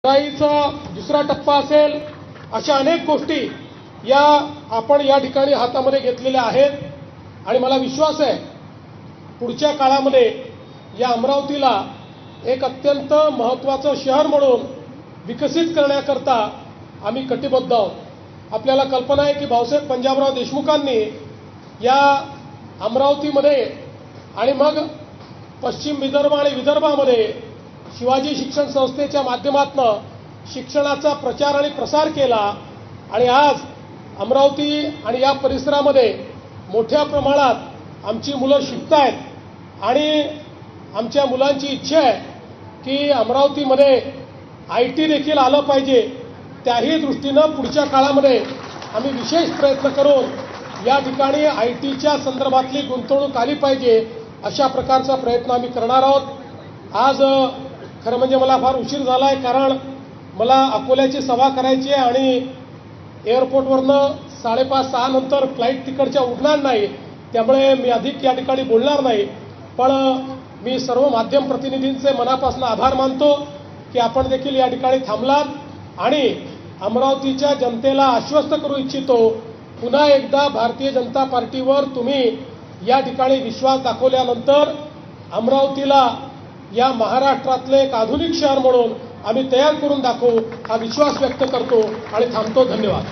लढाईचा दुसरा टप्पा असेल, अशा अनेक गोष्टी आपण या ठिकाणी हातामध्ये घेतलेल्या आहेत आणि मला विश्वास आहे पुढच्या काळामध्ये या अमरावतीला एक अत्यंत महत्त्वाचं शहर म्हणून विकसित करण्याकरता आम्ही कटिबद्ध आहोत. आपल्याला कल्पना आहे की भाऊसाहेब पंजाबराव देशमुखांनी या अमरावतीमध्ये आणि मग पश्चिम विदर्भ आणि विदर्भामध्ये शिवाजी शिक्षण संस्थेच्या माध्यमातून शिक्षणाचा प्रचार आणि प्रसार केला आणि आज अमरावती आणि या परिसरामध्ये मोठ्या प्रमाणात आमची मुलं शिकत आहेत आणि आमच्या मुलांची इच्छा आहे की अमरावतीमध्ये IT देखील आलं पाहिजे. त्याही दृष्टीनं पुढच्या काळामध्ये आम्ही विशेष प्रयत्न करून या ठिकाणी ITच्या संदर्भातली गुंतवणूक आली पाहिजे अशा प्रकारचा प्रयत्न आम्ही करणार आहोत. आज खरं म्हणजे मला फार उशीर झाला आहे कारण मला अकोल्याची सभा करायची आहे आणि एअरपोर्टवरनं 5:30-6 नंतर फ्लाईट तिकडच्या उडणार नाही, त्यामुळे मी अधिक या ठिकाणी बोलणार नाही. पण मी सर्व माध्यम प्रतिनिधींचे मनापासून आभार मानतो की आपण देखील या ठिकाणी थांबलात आणि अमरावतीच्या जनतेला आश्वस्त करू इच्छितो पुन्हा एकदा भारतीय जनता पार्टीवर तुम्ही या ठिकाणी विश्वास दाखवल्यानंतर अमरावतीला या महाराष्ट्रातले एक आधुनिक शहर म्हणून आम्ही तयार करून दाखवू हा विश्वास व्यक्त करतो आणि थांबतो. धन्यवाद.